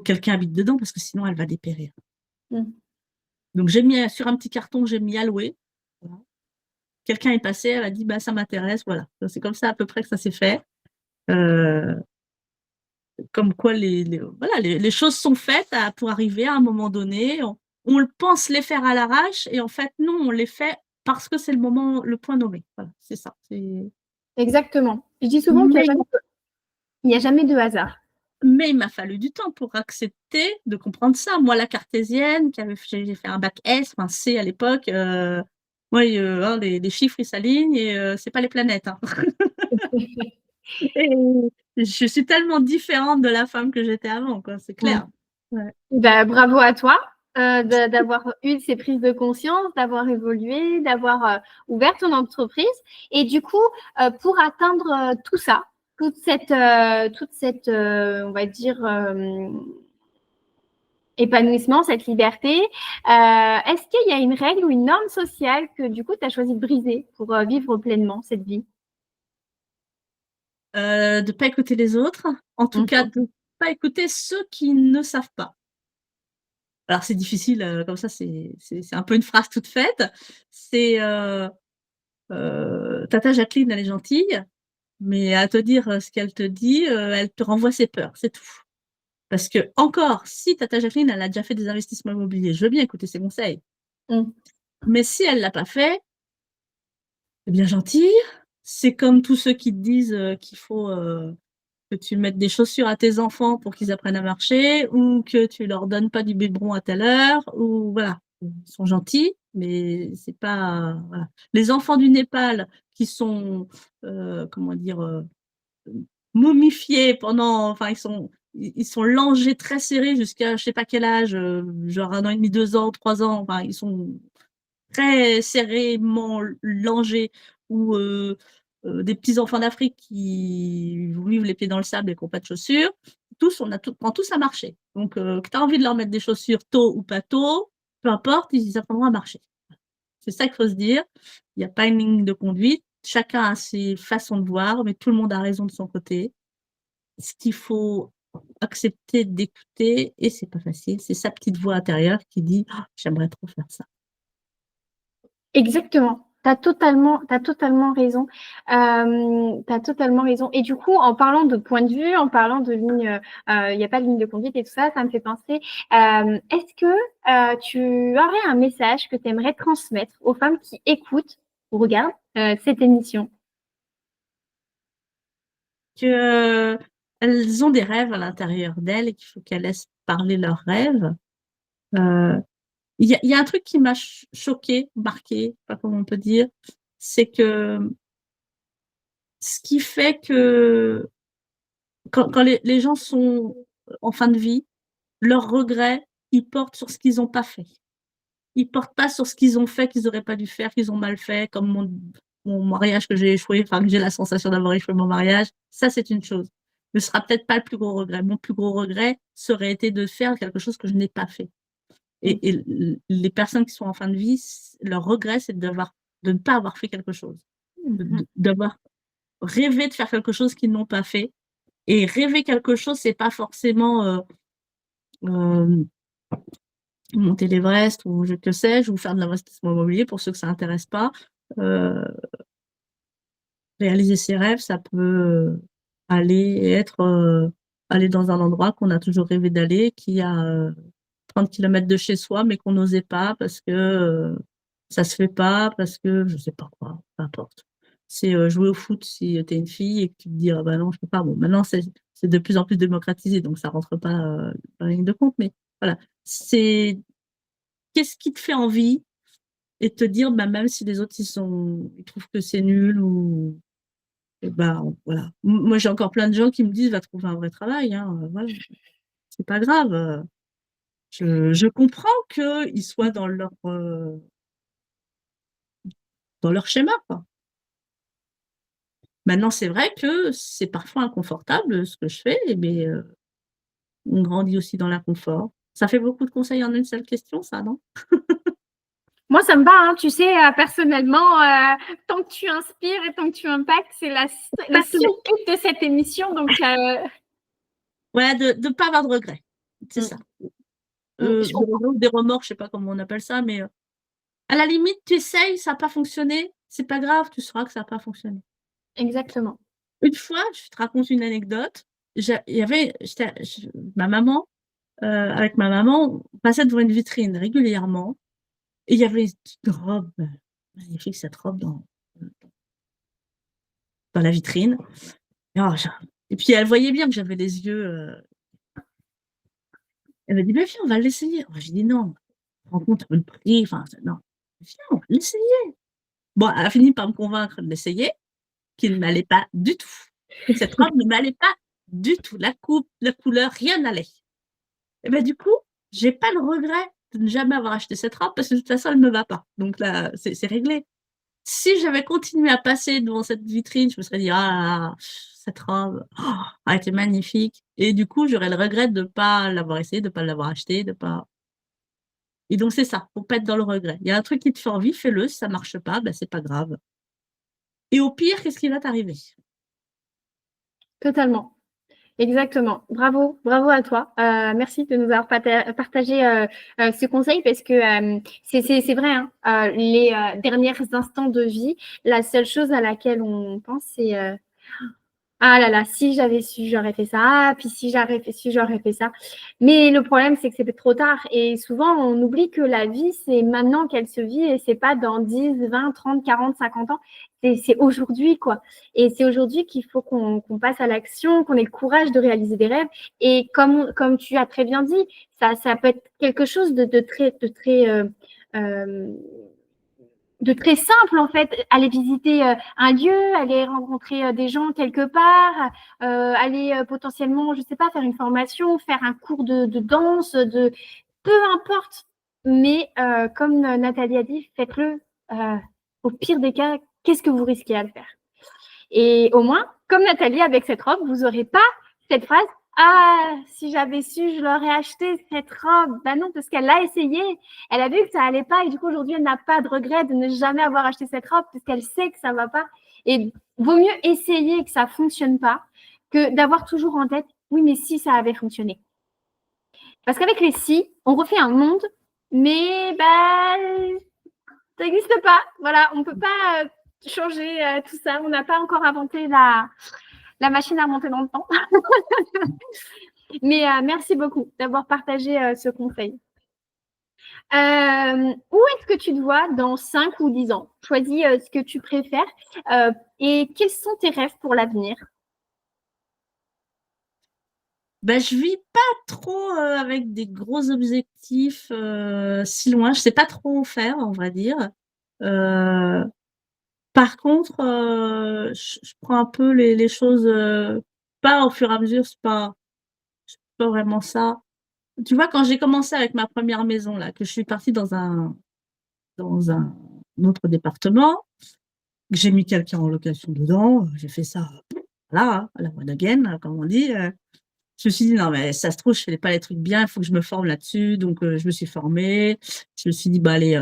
quelqu'un habite dedans parce que sinon elle va dépérir.
mmh.
Donc j'ai mis sur un petit carton, j'ai mis à louer. Voilà. Quelqu'un est passé, elle a dit, bah, ça m'intéresse. Voilà. Donc, c'est comme ça à peu près que ça s'est fait. Euh, Comme quoi voilà, les choses sont faites pour arriver à un moment donné. On le pense les faire à l'arrache et en fait, non, on les fait parce que c'est le point nommé. Voilà, c'est ça.
Exactement. Je dis souvent qu'il
Mais,
n'y a jamais de hasard.
mais il m'a fallu du temps pour accepter de comprendre ça. Moi, la cartésienne, j'ai fait un bac S, enfin C à l'époque, moi, hein, les chiffres, ils s'alignent et c'est pas les planètes, hein. Et je suis tellement différente de la femme que j'étais avant, quoi, c'est
Mmh.
clair. Ouais.
Bah, bravo à toi d'avoir eu ces prises de conscience, d'avoir évolué, d'avoir ouvert ton entreprise. Et du coup, pour atteindre tout ça, on va dire, épanouissement, cette liberté, est-ce qu'il y a une règle ou une norme sociale que du coup, tu as choisi de briser pour vivre pleinement cette vie?
De pas écouter les autres, en tout cas
Mhm.
de pas écouter ceux qui ne savent pas. Alors c'est difficile, comme ça, c'est un peu une phrase toute faite. C'est, tata Jacqueline, elle est gentille, mais à te dire, ce qu'elle te dit, elle te renvoie ses peurs, c'est tout. Parce que encore, si tata Jacqueline, elle a déjà fait des investissements immobiliers, je veux bien écouter ses conseils,
Mm.
mais si elle l'a pas fait, c'est bien gentil. C'est comme tous ceux qui te disent, qu'il faut, que tu mettes des chaussures à tes enfants pour qu'ils apprennent à marcher ou que tu leur donnes pas du biberon à telle heure ou voilà. Ils sont gentils, mais c'est pas, voilà. Les enfants du Népal qui sont, comment dire, momifiés enfin, ils sont langés très serrés jusqu'à je sais pas quel âge, genre 1 an et demi, 2 ans, 3 ans, enfin, ils sont très serrément langés ou des petits enfants d'Afrique qui vivent les pieds dans le sable et qui ont pas de chaussures. On apprend tous à marcher. Donc que tu as envie de leur mettre des chaussures tôt ou pas tôt, peu importe, ils apprendront à marcher. C'est ça qu'il faut se dire. Il y a pas une ligne de conduite. Chacun a ses façons de voir, mais tout le monde a raison de son côté. Ce qu'il faut accepter d'écouter, et c'est pas facile, c'est sa petite voix intérieure qui dit: «Ah, j'aimerais trop faire ça».
Exactement. T'as totalement raison. Tu totalement raison. Et du coup, en parlant de point de vue, en parlant de ligne, il n'y a pas de ligne de conduite et tout ça, ça me fait penser, est-ce que tu aurais un message que tu aimerais transmettre aux femmes qui écoutent ou regardent cette émission?
qu'elles ont des rêves à l'intérieur d'elles et qu'il faut qu'elles laissent parler leurs rêves. Il y a un truc qui m'a choquée, marquée, je sais pas comment on peut dire, c'est que ce qui fait que quand les gens sont en fin de vie, leurs regrets, ils portent sur ce qu'ils n'ont pas fait. Ils portent pas sur ce qu'ils ont fait, qu'ils auraient pas dû faire, qu'ils ont mal fait, comme mon mariage que j'ai échoué, enfin que j'ai la sensation d'avoir échoué mon mariage. Ça, c'est une chose. Ce sera peut-être pas le plus gros regret. Mon plus gros regret serait été de faire quelque chose que je n'ai pas fait. Et les personnes qui sont en fin de vie, leur regret, c'est de ne pas avoir fait quelque chose, d'avoir rêvé de faire quelque chose qu'ils n'ont pas fait. Et rêver quelque chose, c'est pas forcément monter l'Everest ou que sais-je, ou faire de l'investissement immobilier pour ceux que ça intéresse pas. Réaliser ses rêves, ça peut aller dans un endroit qu'on a toujours rêvé d'aller, qui a 30 kilomètres de chez soi, mais qu'on n'osait pas parce que ça se fait pas, parce que je sais pas quoi, peu importe. C'est jouer au foot si tu es une fille et que tu te dis ah bah non, je peux pas. Bon, maintenant c'est de plus en plus démocratisé, donc ça rentre pas dans la ligne de compte, mais voilà. C'est qu'est-ce qui te fait envie et te dire bah même si les autres ils trouvent que c'est nul ou bah voilà. Moi j'ai encore plein de gens qui me disent va trouver un vrai travail, hein, voilà. C'est pas grave. Je comprends qu'ils soient dans leur schéma, quoi. Maintenant, c'est vrai que c'est parfois inconfortable ce que je fais, mais on grandit aussi dans l'inconfort. Ça fait beaucoup de conseils en une seule question, ça, non?
Moi, ça me va, hein. Tu sais, personnellement, tant que tu inspires et tant que tu impactes, c'est le seul but de cette émission. Donc,
Ouais, de ne pas avoir de regrets. C'est ça. Des remords, je sais pas comment on appelle ça, mais à la limite, tu essayes, ça n'a pas fonctionné, c'est pas grave, tu sauras que ça n'a pas fonctionné.
Exactement.
Une fois, je te raconte une anecdote. Ma maman, avec ma maman, on passait devant une vitrine régulièrement et il y avait une robe magnifique, cette robe dans la vitrine. Et puis elle voyait bien que j'avais les yeux. Elle m'a dit, bah, viens, on va l'essayer. J'ai dit non, rends compte le prix, enfin, non, viens, on va l'essayer. Bon, elle a fini par me convaincre de l'essayer, qu'il ne m'allait pas du tout. Cette robe ne m'allait pas du tout. La coupe, la couleur, rien n'allait. Et ben du coup, j'ai pas le regret de ne jamais avoir acheté cette robe parce que de toute façon, elle me va pas. Donc là, c'est réglé. Si j'avais continué à passer devant cette vitrine, je me serais dit ah cette robe, elle était magnifique. Et du coup, j'aurais le regret de ne pas l'avoir essayé, de ne pas l'avoir acheté, de pas. Et donc c'est ça, faut pas être dans le regret. Il y a un truc qui te fait envie, fais-le. Si ça marche pas, ben c'est pas grave. Et au pire, qu'est-ce qui va t'arriver?
Totalement. Exactement. Bravo, bravo à toi. Merci de nous avoir partagé ce conseil parce que c'est vrai, hein, les derniers instants de vie, la seule chose à laquelle on pense, c'est ah là là, si j'avais su, j'aurais fait ça. Ah, puis si j'avais su, j'aurais fait ça. Mais le problème, c'est que c'est trop tard. Et souvent, on oublie que la vie, c'est maintenant qu'elle se vit et c'est pas dans 10, 20, 30, 40, 50 ans. C'est aujourd'hui, quoi. Et c'est aujourd'hui qu'il faut qu'on passe à l'action, qu'on ait le courage de réaliser des rêves. Et comme tu as très bien dit, ça peut être quelque chose de très simple en fait, aller visiter un lieu, aller rencontrer des gens quelque part, aller potentiellement, je sais pas, faire une formation, faire un cours de danse, peu importe. Mais comme Nathalie a dit, faites-le. Au pire des cas, qu'est-ce que vous risquez à le faire? Et au moins, comme Nathalie avec cette robe, vous n'aurez pas cette phrase ah, si j'avais su, je l'aurais acheté cette robe. Ben non, parce qu'elle l'a essayé. Elle a vu que ça allait pas et du coup, aujourd'hui, elle n'a pas de regret de ne jamais avoir acheté cette robe parce qu'elle sait que ça va pas. Et vaut mieux essayer et que ça fonctionne pas que d'avoir toujours en tête, oui, mais si ça avait fonctionné. Parce qu'avec les si, on refait un monde, mais ça n'existe pas. Voilà, on peut pas changer tout ça. On n'a pas encore inventé la machine à remonter dans le temps. Mais merci beaucoup d'avoir partagé ce conseil. Où est-ce que tu te vois dans 5 ou 10 ans? Choisis ce que tu préfères. Et quels sont tes rêves pour l'avenir?
Ben, je vis pas trop avec des gros objectifs si loin. Je sais pas trop faire, on va dire. Euh, Par contre, je prends un peu les choses pas au fur et à mesure. C'est pas vraiment ça. Tu vois, quand j'ai commencé avec ma première maison là, que je suis partie dans un autre département, que j'ai mis quelqu'un en location dedans, j'ai fait ça, là, hein, à la one again, comme on dit. Je me suis dit, non, mais ça se trouve, je fais pas les trucs bien, il faut que je me forme là-dessus. Donc, je me suis formée. Je me suis dit, bah, allez,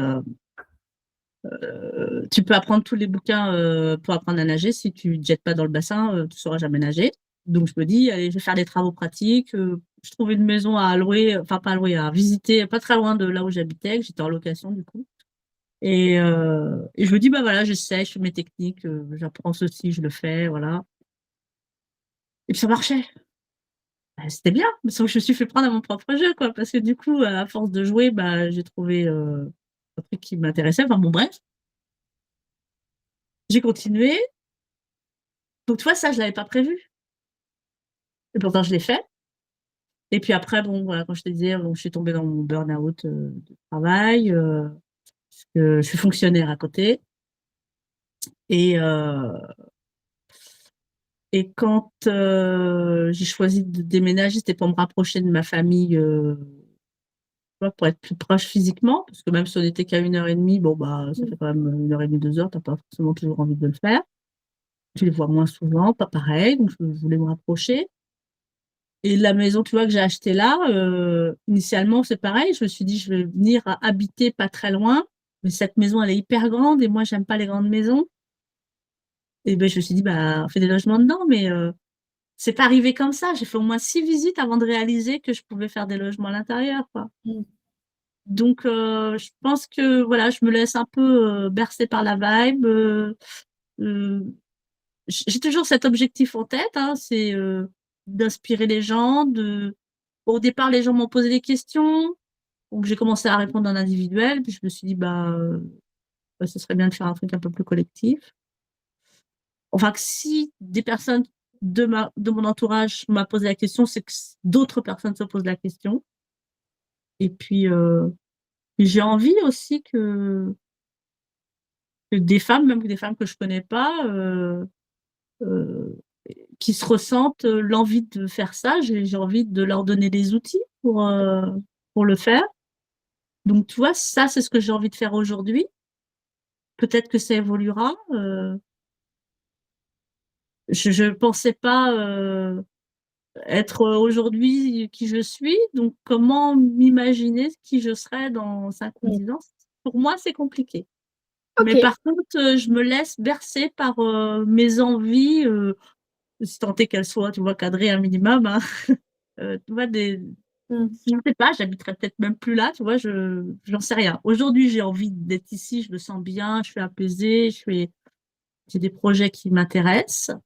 tu peux apprendre tous les bouquins pour apprendre à nager. Si tu ne te jettes pas dans le bassin, tu ne sauras jamais nager. Donc, je me dis, allez, je vais faire des travaux pratiques. Je trouvais une maison à louer, enfin, pas à louer, à visiter, pas très loin de là où j'habitais, que j'étais en location, du coup. Et je me dis, bah voilà, j'essaie, je fais mes techniques, j'apprends ceci, je le fais, voilà. Et puis ça marchait. Bah, c'était bien, sauf que je me suis fait prendre à mon propre jeu, quoi, parce que du coup, à force de jouer, bah, j'ai trouvé un truc qui m'intéressait. Enfin bon, bref, j'ai continué. Donc, tu vois, ça, je l'avais pas prévu. Et pourtant, je l'ai fait. Et puis après, bon, voilà, quand je te disais, bon, je suis tombée dans mon burn-out de travail, parce que je suis fonctionnaire à côté. Et, euh, et quand j'ai choisi de déménager, c'était pour me rapprocher de ma famille, tu vois, pour être plus proche physiquement, parce que même si on n'était qu'à 1 heure et demie, bon, bah, ça fait quand même 1 heure et demie, 2 heures, t'as pas forcément toujours envie de le faire. Tu les vois moins souvent, pas pareil, donc je voulais me rapprocher. Et la maison, tu vois, que j'ai achetée là, initialement, c'est pareil. Je me suis dit, je vais venir habiter pas très loin. Mais cette maison, elle est hyper grande et moi, j'aime pas les grandes maisons. Et ben, je me suis dit, bah, on fait des logements dedans, mais c'est pas arrivé comme ça. J'ai fait au moins 6 visites avant de réaliser que je pouvais faire des logements à l'intérieur, quoi.
Mm.
Donc, je pense que, voilà, je me laisse un peu bercer par la vibe. Euh, j'ai toujours cet objectif en tête, hein, c'est d'inspirer les gens. Au départ, les gens m'ont posé des questions, donc j'ai commencé à répondre en individuel, puis je me suis dit, bah, ce serait bien de faire un truc un peu plus collectif. Enfin, que si des personnes de mon entourage m'ont posé la question, c'est que d'autres personnes se posent la question. Et puis, j'ai envie aussi que des femmes, même des femmes que je connais pas, euh, qui se ressentent l'envie de faire ça. J'ai envie de leur donner des outils pour le faire. Donc, tu vois, ça, c'est ce que j'ai envie de faire aujourd'hui. Peut-être que ça évoluera. Je ne pensais pas être aujourd'hui qui je suis. Donc, comment m'imaginer qui je serai dans 5 ou
Mm.
10 ans? Pour moi, c'est compliqué.
Ok,
Mais par contre, je me laisse bercer par mes envies, si tant est qu'elles soient, tu vois, cadrées un minimum, hein. Tu vois,
mm.
je ne sais pas, j'habiterai peut-être même plus là, tu vois, j'en sais rien. Aujourd'hui, j'ai envie d'être ici, je me sens bien, je suis apaisée, j'ai des projets qui m'intéressent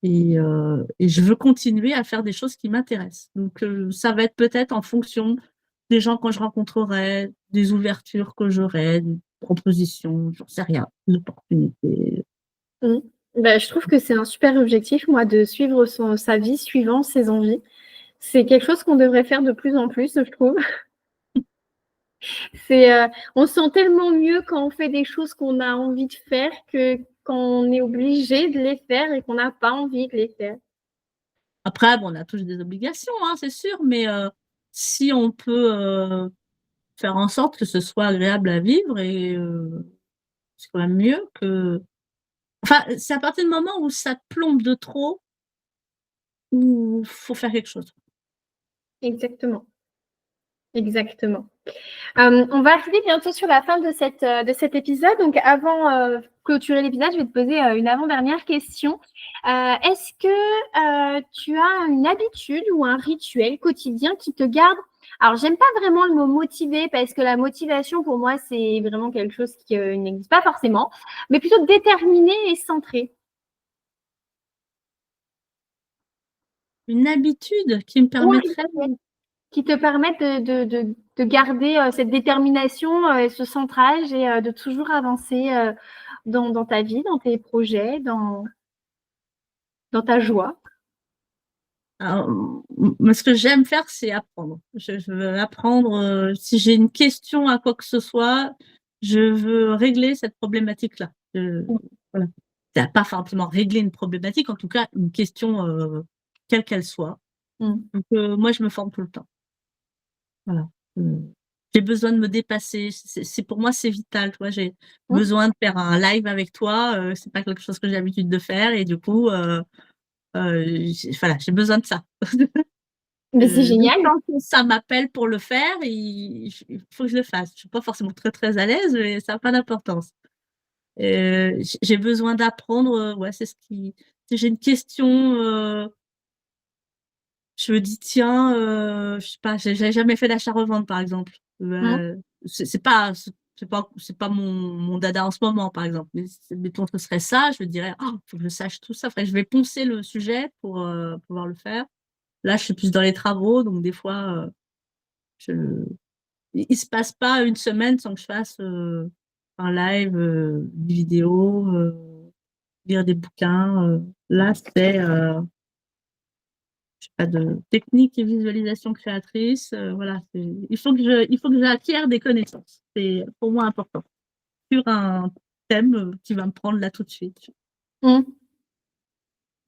et je veux continuer à faire des choses qui m'intéressent. Donc, ça va être peut-être en fonction des gens que je rencontrerai, des ouvertures que j'aurai, des propositions, j'en sais rien, des opportunités.
Mm. Bah, je trouve que c'est un super objectif, moi, de suivre sa vie suivant ses envies. C'est quelque chose qu'on devrait faire de plus en plus, je trouve. On se sent tellement mieux quand on fait des choses qu'on a envie de faire que quand on est obligé de les faire et qu'on n'a pas envie de les faire.
Après, bon, on a tous des obligations, hein, c'est sûr, mais si on peut faire en sorte que ce soit agréable à vivre, et c'est quand même mieux que. Enfin, c'est à partir du moment où ça te plombe de trop, où faut faire quelque chose.
Exactement. Exactement. On va arriver bientôt sur la fin de cet épisode. Donc, avant de clôturer l'épisode, je vais te poser une avant-dernière question. Est-ce que tu as une habitude ou un rituel quotidien qui te garde? Alors, j'aime pas vraiment le mot motivé parce que la motivation, pour moi, c'est vraiment quelque chose qui n'existe pas forcément, mais plutôt déterminé et centré.
Une habitude qui me
Ou un
permettrait.
rituel qui te permettent de garder cette détermination, ce centrage et de toujours avancer dans ta vie, dans tes projets, dans ta joie.
Alors, moi, ce que j'aime faire, c'est apprendre. Je veux apprendre, si j'ai une question à quoi que ce soit, je veux régler cette problématique-là. Voilà. Pas forcément régler une problématique, en tout cas une question, quelle qu'elle soit.
Mmh.
Donc, moi, je me forme tout le temps. Voilà. J'ai besoin de me dépasser. Pour moi, c'est vital, tu vois? J'ai
Mmh.
besoin de faire un live avec toi, c'est pas quelque chose que j'ai l'habitude de faire et du coup, j'ai besoin de ça.
Mais c'est
Même
génial.
quand ça m'appelle pour le faire, il faut que je le fasse. Je suis pas forcément très, très à l'aise, mais ça a pas d'importance. J'ai besoin d'apprendre, ouais, c'est ce qui si j'ai une question, je me dis: «Tiens», je sais pas, j'ai jamais fait d'achat-revente, par exemple.
Mmh.
C'est pas mon dada en ce moment, par exemple. Mais mettons que ce serait ça, je me dirais: «Oh, faut que je sache tout ça». Faudrait que je vais poncer le sujet pour, pouvoir le faire. Là, je suis plus dans les travaux, donc des fois, je il se passe pas une semaine sans que je fasse, un live, une vidéo, lire des bouquins, là, c'est, je sais pas, de technique et visualisation créatrice, voilà, il faut que j'acquière des connaissances. C'est pour moi important, sur un thème, qui va me prendre là tout de suite.
Mmh.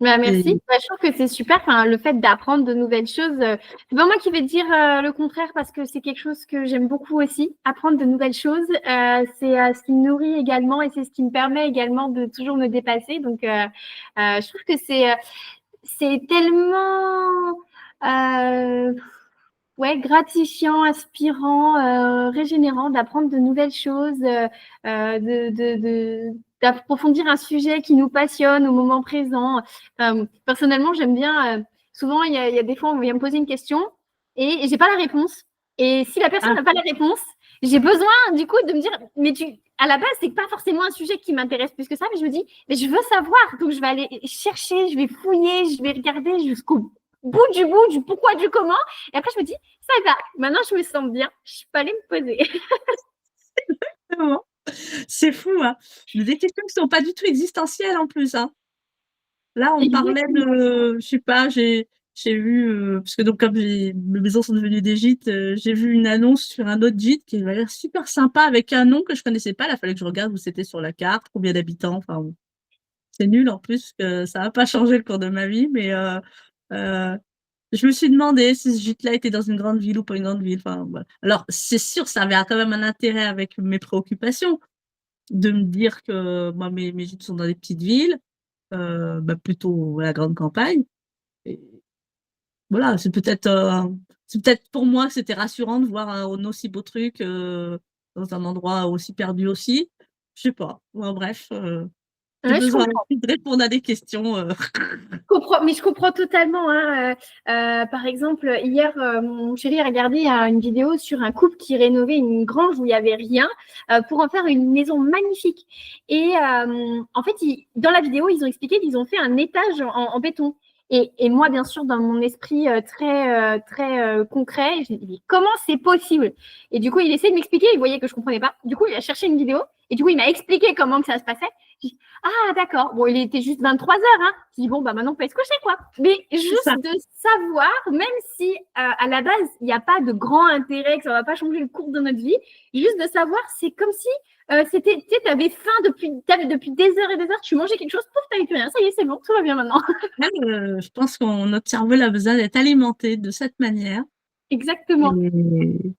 Bah, merci.
Et
Bah, je trouve que c'est super, enfin, le fait d'apprendre de nouvelles choses, c'est pas moi qui vais te dire, le contraire parce que c'est quelque chose que j'aime beaucoup aussi. Apprendre de nouvelles choses, c'est, ce qui me nourrit également et c'est ce qui me permet également de toujours me dépasser donc je trouve que c'est tellement, heu ouais, gratifiant, inspirant, régénérant d'apprendre de nouvelles choses, d'approfondir un sujet qui nous passionne au moment présent. Personnellement, j'aime bien, souvent, il y a des fois, on vient me poser une question et j'ai pas la réponse. Et si la personne
ah,
n'a pas la réponse, j'ai besoin, du coup, de me dire, mais à la base, c'est pas forcément un sujet qui m'intéresse plus que ça, mais je me dis, mais je veux savoir, donc je vais aller chercher, je vais fouiller, je vais regarder jusqu'au bout du pourquoi, du comment. Et après, je me dis, ça va, maintenant je me sens bien, je peux aller me poser.
vraiment, c'est fou, hein. Des questions qui sont pas du tout existentielles en plus, hein. Là, on parlait
Exactement.
de je sais pas, j'ai vu, parce que donc comme mes maisons sont devenues des gîtes, j'ai vu une annonce sur un autre gîte qui avait l'air super sympa avec un nom que je connaissais pas. Là, fallait que je regarde où c'était sur la carte, combien d'habitants, enfin bon. C'est nul en plus, que ça a pas changé le cours de ma vie, mais heu, je me suis demandé si ce gîte-là était dans une grande ville ou pas une grande ville, enfin voilà. Alors c'est sûr, ça avait quand même un intérêt avec mes préoccupations, de me dire que moi mes gîtes sont dans des petites villes, bah, plutôt la grande campagne et voilà, c'est peut-être pour moi que c'était rassurant de voir un aussi beau truc, dans un endroit aussi perdu aussi. Je sais pas. Bon bref, j'ai
Ouais, je
besoin
comprends.
aussi de répondre à des questions,
Mais je comprends totalement. Hein. Par exemple, hier, mon chéri a regardé une vidéo sur un couple qui rénovait une grange où il n'y avait rien pour en faire une maison magnifique. Et en fait, dans la vidéo, ils ont expliqué qu'ils ont fait un étage en béton. Et moi, bien sûr, dans mon esprit très concret, je me dis, mais comment c'est possible? Et du coup, il essaie de m'expliquer, il voyait que je ne comprenais pas. Du coup, il a cherché une vidéo et du coup, il m'a expliqué comment que ça se passait. Ah, d'accord. Bon, il était juste 23 heures, hein. Je dis, bon, bah, maintenant, on peut se coucher, quoi. Mais
c'est
juste
ça.
de savoir, même si à la base, il n'y a pas de grand intérêt, que ça ne va pas changer le cours de notre vie, juste de savoir, c'est comme si c'était, tu sais, tu avais faim depuis des heures et des heures, tu mangeais quelque chose, pouf, tu n'avais plus rien. Ça y est, c'est bon, tout va bien maintenant.
Même, je pense qu'on notre cerveau il a besoin d'être alimenté de cette manière
Exactement.
et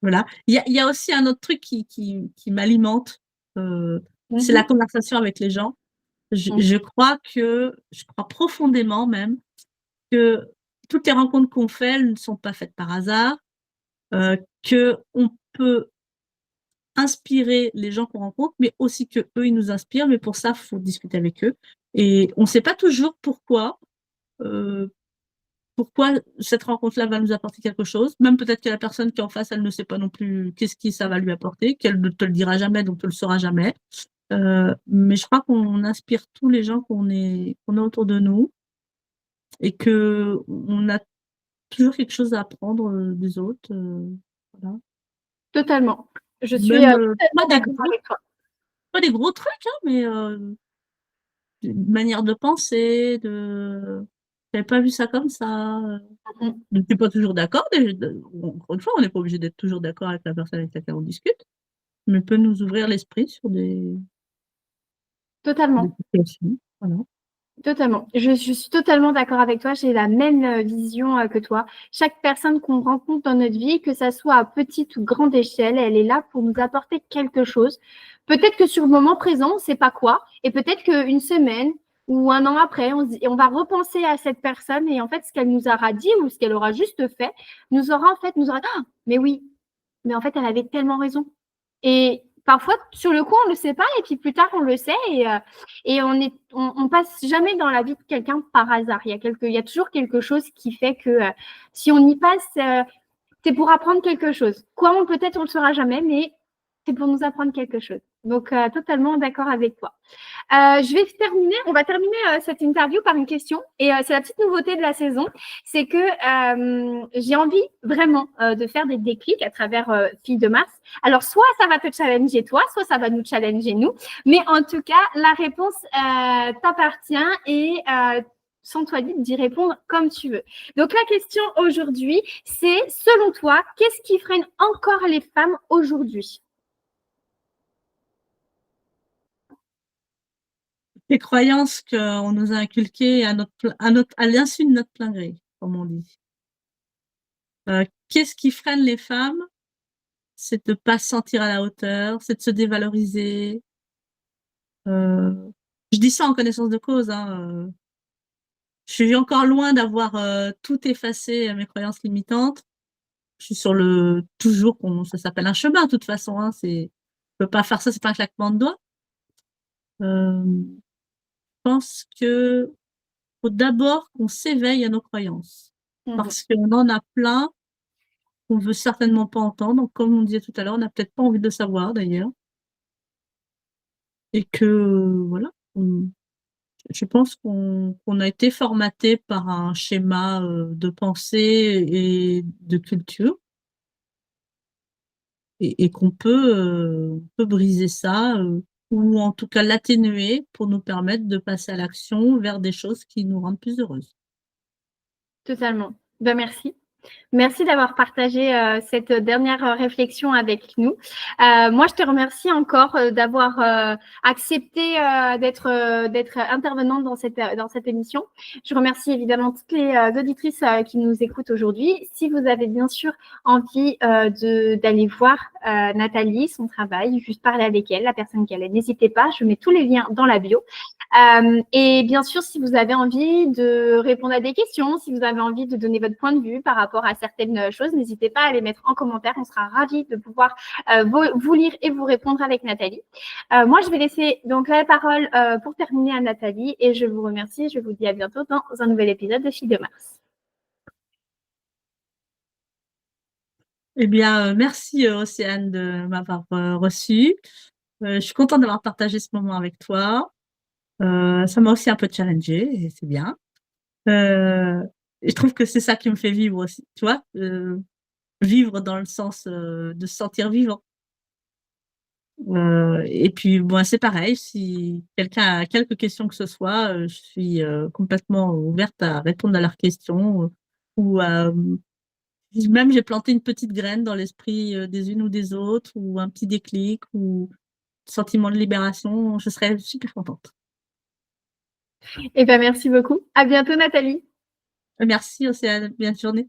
voilà. Il y a aussi un autre truc qui m'alimente, c'est la
Mhm.
conversation avec les gens. Je
Mhm.
je crois je crois profondément même que toutes les rencontres qu'on fait, elles ne sont pas faites par hasard, qu'on peut inspirer les gens qu'on rencontre, mais aussi qu'eux, ils nous inspirent, mais pour ça, faut discuter avec eux et on sait pas toujours heu, pourquoi cette rencontre-là va nous apporter quelque chose. Même peut-être que la personne qui est en face, elle ne sait pas non plus qu'est-ce que ça va lui apporter, qu'elle ne te le dira jamais, donc tu le sauras jamais. Mais je crois qu'on inspire tous les gens qu'on a autour de nous et qu'on a toujours quelque chose à apprendre, des autres, voilà.
Totalement. Je suis
Même,
totalement d'accord avec toi.
pas des gros trucs, hein, mais, une manière de penser, de j'avais pas vu ça comme ça.
Mm.
Je ne suis pas toujours d'accord. Encore une fois, on n'est pas obligé d'être toujours d'accord avec la personne avec laquelle on discute, mais peut nous ouvrir l'esprit sur des
Totalement.
situations. Voilà.
Totalement. Je suis totalement d'accord avec toi. J'ai la même vision que toi. Chaque personne qu'on rencontre dans notre vie, que ça soit à petite ou grande échelle, elle est là pour nous apporter quelque chose. Peut-être que sur le moment présent, on ne sait pas quoi. Et peut-être qu'une semaine ou un an après, on va repenser à cette personne et en fait, ce qu'elle nous aura dit ou ce qu'elle aura juste fait, nous aura dit, ah, mais oui, mais en fait, elle avait tellement raison. Et parfois, sur le coup, on ne le sait pas, et puis plus tard, on le sait, et on passe jamais dans la vie de quelqu'un par hasard. Il y a toujours quelque chose qui fait que si on y passe, c'est pour apprendre quelque chose. Comment peut-être on le saura jamais, mais c'est pour nous apprendre quelque chose. Donc, totalement d'accord avec toi. On va terminer cette interview par une question. Et c'est la petite nouveauté de la saison. C'est que j'ai envie vraiment de faire des déclics à travers Filles de Mars. Alors, soit ça va te challenger toi, soit ça va nous challenger nous. Mais en tout cas, la réponse t'appartient et sans toi libre d'y répondre comme tu veux. Donc, la question aujourd'hui, c'est selon toi, qu'est-ce qui freine encore les femmes aujourd'hui?
Les croyances qu'on nous a inculquées à l'insu de notre plein gré, comme on dit. Qu'est-ce qui freine les femmes? C'est de ne pas se sentir à la hauteur, c'est de se dévaloriser. Je dis ça en connaissance de cause, hein. Je suis encore loin d'avoir tout effacé mes croyances limitantes. Je suis sur toujours, ça s'appelle un chemin de toute façon, hein. Je peux pas faire ça, c'est pas un claquement de doigts. Je pense que faut d'abord qu'on s'éveille à nos croyances. Parce qu'on en a plein qu'on veut certainement pas entendre. Donc, comme on disait tout à l'heure, on n'a peut-être pas envie de le savoir d'ailleurs. Et que, voilà, je pense qu'on a été formaté par un schéma de pensée et de culture. Et qu'on peut briser ça, ou en tout cas l'atténuer pour nous permettre de passer à l'action vers des choses qui nous rendent plus heureuses.
Totalement. Ben, merci. Merci d'avoir partagé cette dernière réflexion avec nous. Moi, je te remercie encore d'avoir accepté d'être intervenante dans cette émission. Je remercie évidemment toutes les auditrices qui nous écoutent aujourd'hui. Si vous avez bien sûr envie d'aller voir Nathalie, son travail, juste parler avec elle, la personne qu'elle est, n'hésitez pas. Je mets tous les liens dans la bio. Et bien sûr, si vous avez envie de répondre à des questions, si vous avez envie de donner votre point de vue par rapport à certaines choses, n'hésitez pas à les mettre en commentaire. On sera ravis de pouvoir vous lire et vous répondre avec Nathalie. Moi, je vais laisser donc la parole pour terminer à Nathalie et je vous remercie. Je vous dis à bientôt dans un nouvel épisode de Filles de Mars.
Eh bien, merci Océane de m'avoir reçue. Je suis contente d'avoir partagé ce moment avec toi. Ça m'a aussi un peu challengée et c'est bien. Je trouve que c'est ça qui me fait vivre aussi, tu vois, vivre dans le sens de se sentir vivant. Et puis, moi, c'est pareil, si quelqu'un a quelques questions que ce soit, je suis complètement ouverte à répondre à leurs questions ou même j'ai planté une petite graine dans l'esprit des unes ou des autres ou un petit déclic ou sentiment de libération, je serais super contente.
Eh bien, merci beaucoup. À bientôt, Nathalie.
Merci, Océane. Bonne journée.